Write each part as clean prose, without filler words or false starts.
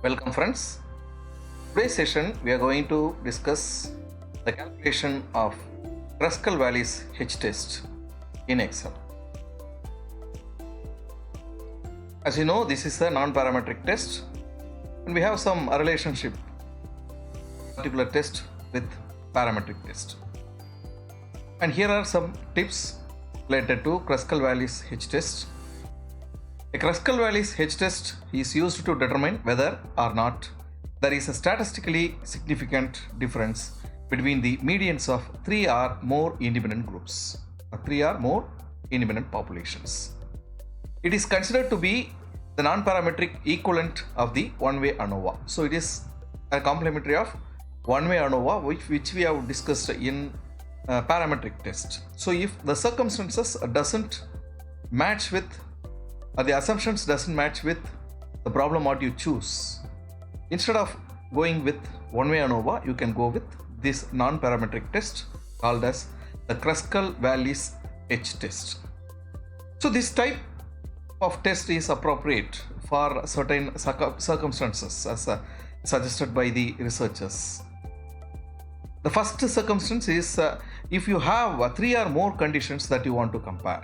Welcome friends. Today's session we are going to discuss the calculation of Kruskal-Wallis H test in Excel. As you know, this is a non-parametric test and we have some relationship particular test with parametric test. And here are some tips related to Kruskal-Wallis H test. A Kruskal-Wallis H test is used to determine whether or not there is a statistically significant difference between the medians of three or more independent groups or three or more independent populations. It is considered to be the non-parametric equivalent of the one-way ANOVA. So it is a complementary of one-way ANOVA which we have discussed in parametric test. So if the circumstances doesn't match with the assumptions doesn't match with the problem what you choose, instead of going with one-way ANOVA, you can go with this non-parametric test called as the Kruskal-Wallis H test. So this type of test is appropriate for certain circumstances as suggested by the researchers. The first circumstance is if you have three or more conditions that you want to compare.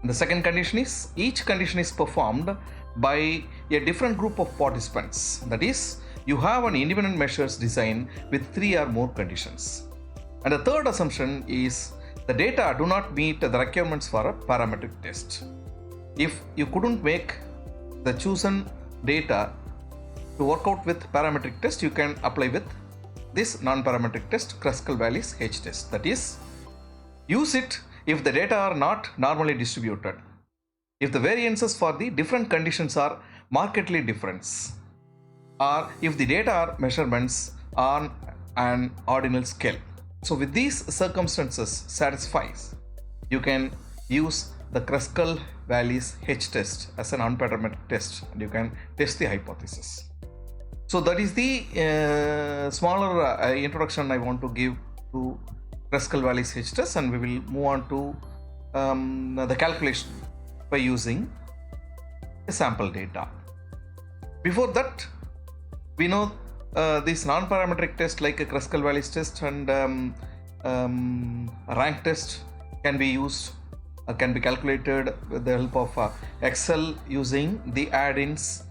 The second condition is each condition is performed by a different group of participants. That is, you have an independent measures design with three or more conditions. And the third assumption is the data do not meet the requirements for a parametric test. If you couldn't make the chosen data to work out with parametric test, you can apply with this non-parametric test, Kruskal-Wallis H test. That is, use it if the data are not normally distributed, if the variances for the different conditions are markedly different, or if the data are measurements on an ordinal scale. So with these circumstances satisfies, you can use the Kruskal-Wallis H test as a non-parametric test and you can test the hypothesis. So that is the smaller introduction I want to give to Kruskal-Wallis H test, and we will move on to the calculation by using a sample data. Before that, we know this non-parametric test like a Kruskal-Wallis test and rank test can be used, can be calculated with the help of Excel using the Addins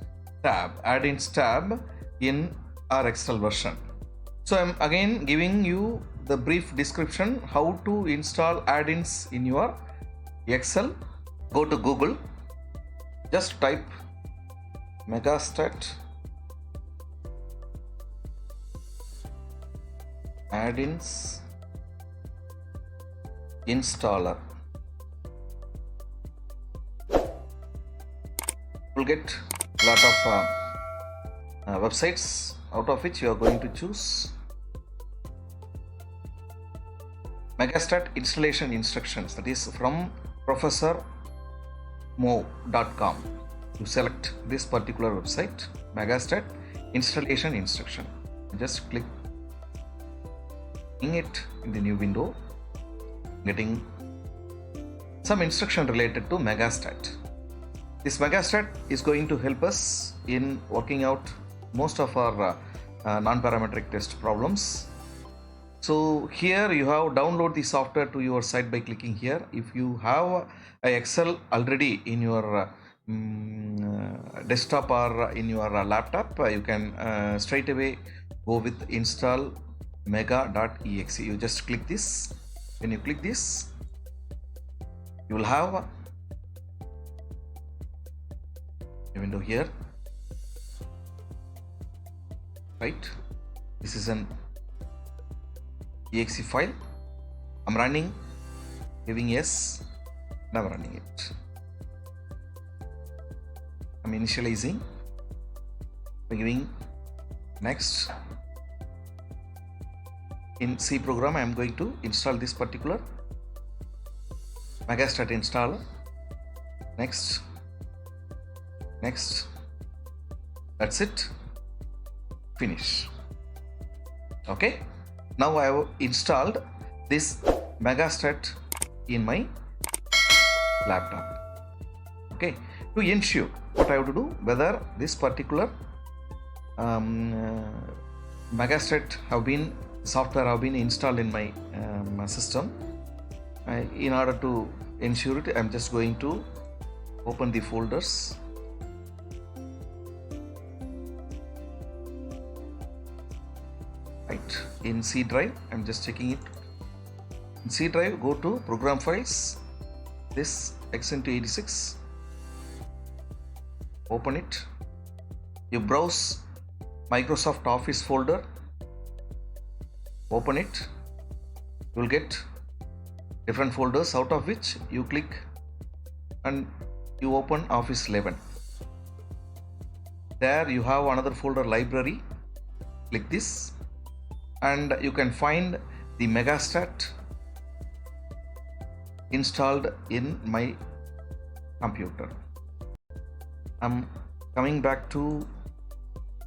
tab in our Excel version. So I'm again giving you the brief description how to install Addins in your Excel. Go to Google, just type Megastart Addins installer. You'll get a lot of websites, out of which you are going to choose Megastart installation instructions, that is from professormo.com. You select this particular website, Megastart installation instruction. Just click it in the new window, getting some instruction related to Megastart. This Megastart is going to help us in working out most of our non-parametric test problems. So here you have download the software to your site by clicking here. If you have a Excel already in your desktop or in your laptop, you can straight away go with install mega.exe. You just click this. When you click this, you will have a window here, right? This is an exe file. I'm running, giving yes, now running it. I'm initializing, I'm giving next. In C program, I am going to install this particular Megastart installer. Next, that's it, finish. Okay. Now I have installed this Megastart in my laptop. Okay, to ensure what I have to do, whether this particular Megastart software have been installed in my system. In order to ensure it, I'm just going to open the folders. Right, in C drive, I'm just checking it. In C drive, go to program files, this x86, open it. You browse Microsoft Office folder, open it. You will get different folders, out of which you click and you open Office 11. There you have another folder, library. Click this and you can find the Megastart installed in my computer. I'm coming back to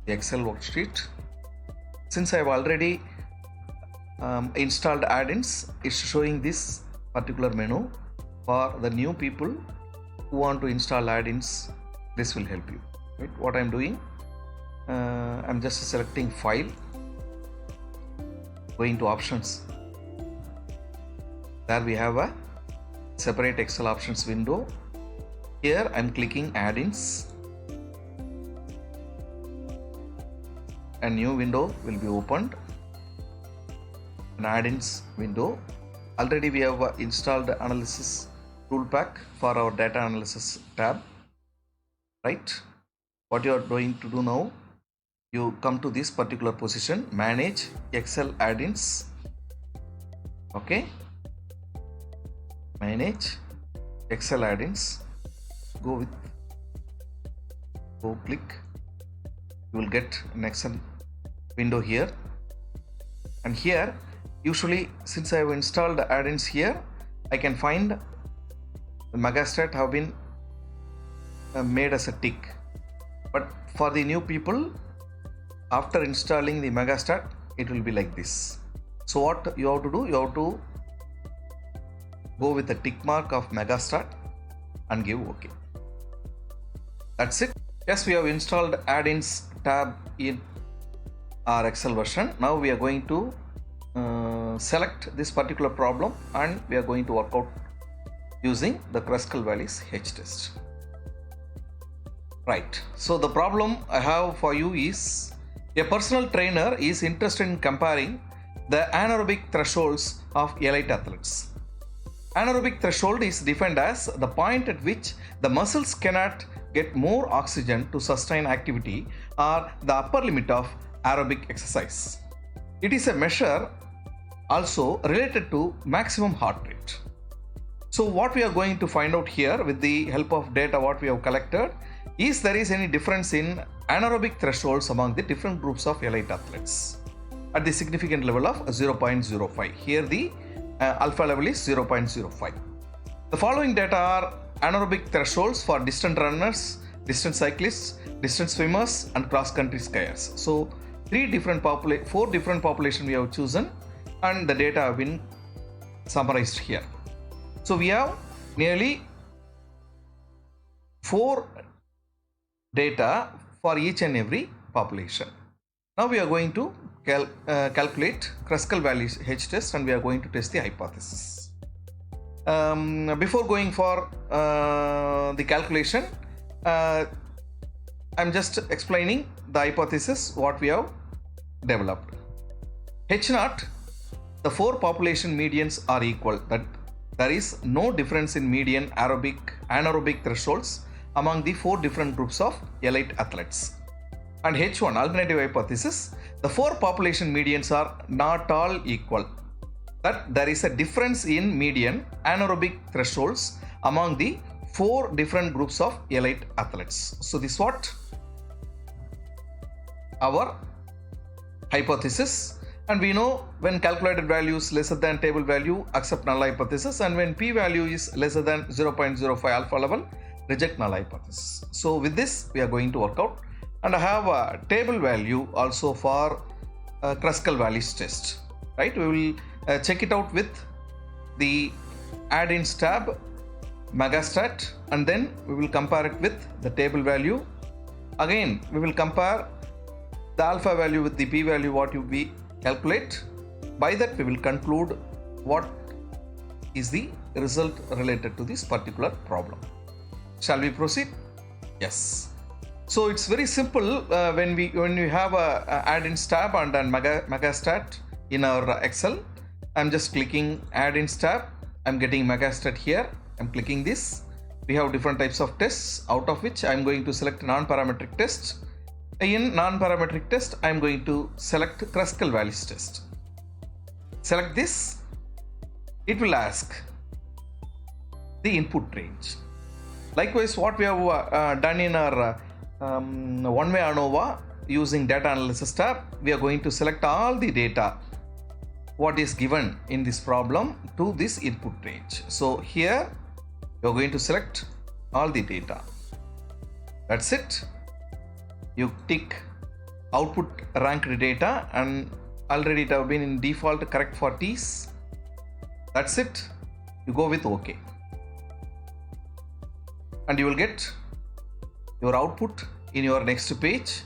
the Excel worksheet. Since I have already installed Addins, it's showing this particular menu. For the new people who want to install Addins, this will help you. Right? What I'm doing, I'm just selecting file, going to options. There we have a separate Excel options window. Here I'm clicking Addins. A new window will be opened, an Addins window. Already we have installed analysis tool pack for our data analysis tab. Right, what you are going to do now, you come to this particular position, manage Excel Addins. Okay, manage Excel Addins, go click, you will get an Excel window here. And here, usually since I have installed Addins here, I can find the Megastart have been made as a tick. But for the new people, after installing the Megastart, it will be like this. So what you have to do, you have to go with the tick mark of Megastart and give OK. That's it. Yes, we have installed Addins tab in our Excel version. Now we are going to select this particular problem and we are going to work out using the Kruskal-Wallis H test. Right, so the problem I have for you is, a personal trainer is interested in comparing the anaerobic thresholds of elite athletes. Anaerobic threshold is defined as the point at which the muscles cannot get more oxygen to sustain activity, or the upper limit of aerobic exercise. It is a measure also related to maximum heart rate. So what we are going to find out here with the help of data what we have collected is there is any difference in anaerobic thresholds among the different groups of elite athletes at the significant level of 0.05. Here the alpha level is 0.05. The following data are anaerobic thresholds for distant runners, distant cyclists, distant swimmers and cross-country skiers. So 4 different population we have chosen and the data have been summarized here. So we have nearly 4 data for each and every population. Now we are going to calculate Kruskal-Wallis H test and we are going to test the hypothesis. Before going for the calculation, I'm just explaining the hypothesis what we have developed. H0, the 4 population medians are equal, that there is no difference in median anaerobic thresholds among the 4 different groups of elite athletes. And H1, alternative hypothesis, the 4 population medians are not all equal, that there is a difference in median anaerobic thresholds among the 4 different groups of elite athletes. So this is what our hypothesis, and we know when calculated value is lesser than table value, accept null hypothesis, and when p value is lesser than 0.05 alpha level, reject null hypothesis. So with this we are going to work out, and I have a table value also for Kruskal-Wallis test. Right, we will check it out with the Addins tab, Megastart, and then we will compare it with the table value. Again we will compare the alpha value with the p-value what we calculate. By that we will conclude what is the result related to this particular problem. Shall we proceed? Yes. So it's very simple when we have a Addins tab and then Megastart in our Excel. I'm just clicking Addins tab. I'm getting Megastart here. I'm clicking this. We have different types of tests, out of which I'm going to select non-parametric test. In non-parametric test, I'm going to select Kruskal-Wallis test. Select this. It will ask the input range. Likewise, what we have done in our one-way ANOVA using data analysis tab, we are going to select all the data what is given in this problem to this input range. So here you are going to select all the data. That's it. You tick output ranked data and already it have been in default correct for T's. That's it. You go with OK. And you will get your output in your next page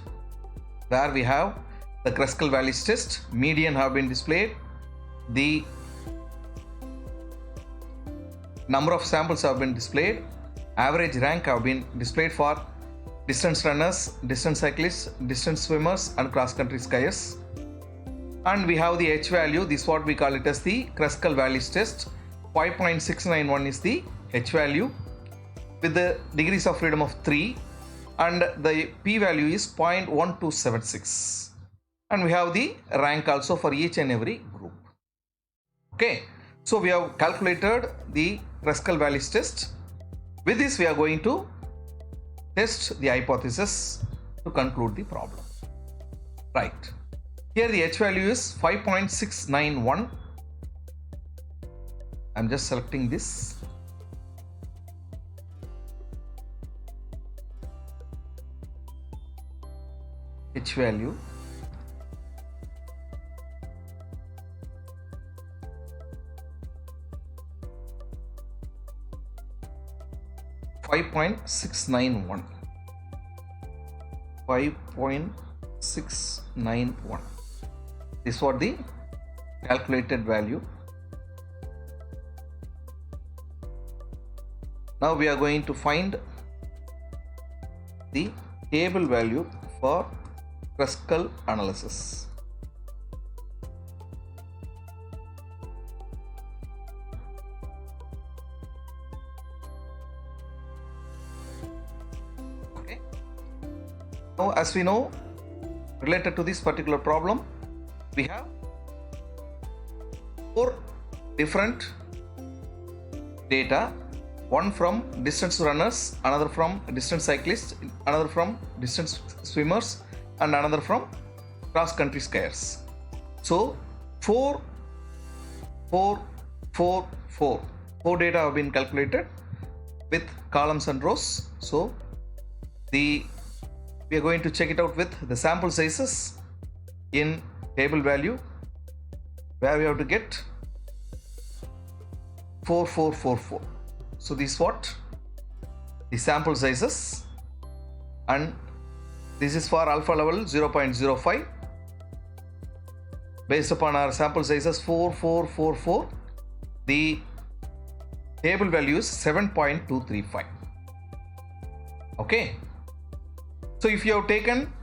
where we have the Kruscal Wallis test. Median have been displayed. The number of samples have been displayed. Average rank have been displayed for distance runners, distance cyclists, distance swimmers and cross country skiers. And we have the H value. This is what we call it as the Kruscal Wallis test. 5.691 is the H value with the degrees of freedom of 3 and the p value is 0.1276, and we have the rank also for each and every group. Okay, so we have calculated the Kruskal-Wallis test. With this we are going to test the hypothesis to conclude the problem. Right, here the H value is 5.691. I'm just selecting this. H value 5.691. 5.691. This is what the calculated value. Now we are going to find the table value for Kruscal analysis. Okay. Now, as we know, related to this particular problem, we have 4 different data. One from distance runners, another from distance cyclists, another from distance swimmers, and another from cross country skiers. So 4 data have been calculated with columns and rows. So we are going to check it out with the sample sizes in table value, where we have to get 4. So this is what the sample sizes, and this is for alpha level 0.05. Based upon our sample sizes 4, the table value is 7.235. Okay. So if you have taken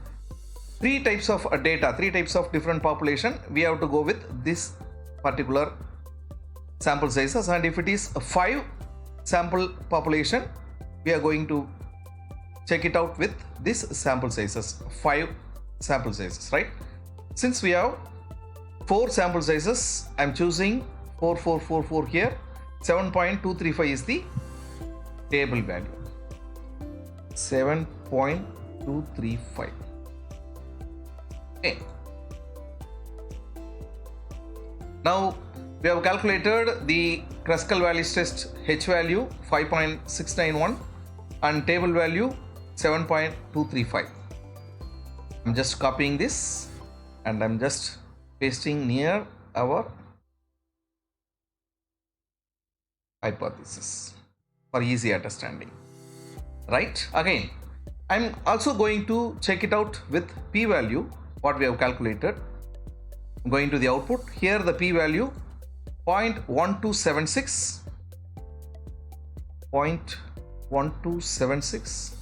3 types of data, 3 types of different population, we have to go with this particular sample sizes, and if it is a 5 sample population, we are going to check it out with this sample sizes, 5 sample sizes, right? Since we have 4 sample sizes, I am choosing 4 here. 7.235 is the table value. 7.235. Okay. Now we have calculated the Kruskal-Wallis test H value 5.691 and table value 7.235. I'm just copying this and I'm just pasting near our hypothesis for easy understanding. Right? Again, I'm also going to check it out with p-value. what we have calculated. Going to the output, here the p-value 0.1276, 0.1276.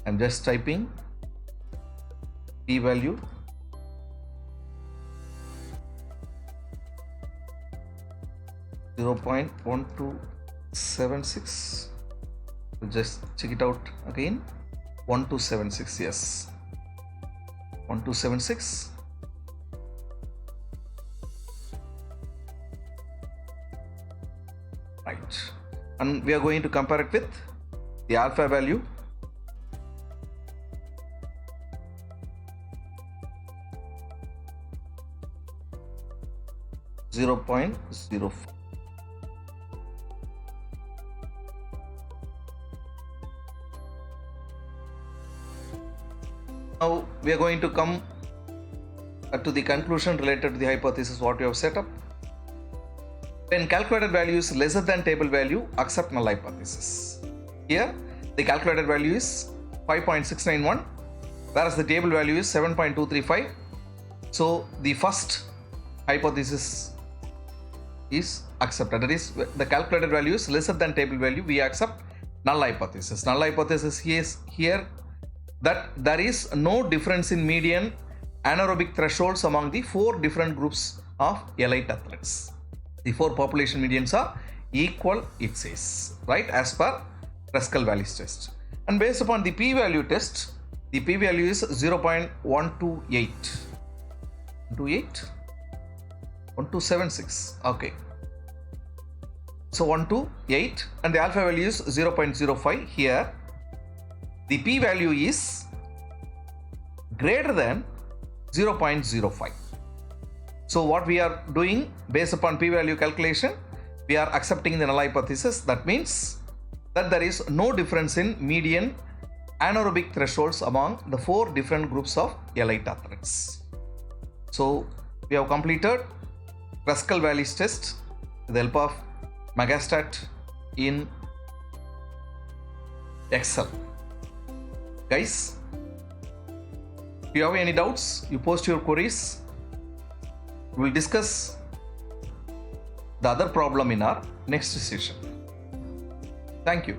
I'm just typing p-value 0.1276. We'll just check it out again. 1276, yes, 1276. Right, and we are going to compare it with the alpha value. .05. Now we are going to come to the conclusion related to the hypothesis what we have set up. When calculated value is lesser than table value, accept null hypothesis. Here the calculated value is 5.691, whereas the table value is 7.235. So the first hypothesis is accepted. That is, the calculated value is lesser than table value, we accept null hypothesis. Null hypothesis is here that there is no difference in median anaerobic thresholds among the 4 different groups of elite athletes. The 4 population medians are equal, it says, right, as per Kruskal-Wallis test. And based upon the p-value test, the p-value is 0.128. 1276. Okay. So 128, and the alpha value is 0.05. Here the p-value is greater than 0.05. So what we are doing based upon p-value calculation, we are accepting the null hypothesis. That means that there is no difference in median anaerobic thresholds among the 4 different groups of elite athletes. So we have completed Kruskal-Wallis test with the help of Megastart in Excel. Guys, if you have any doubts, you post your queries. We will discuss the other problem in our next session. Thank you.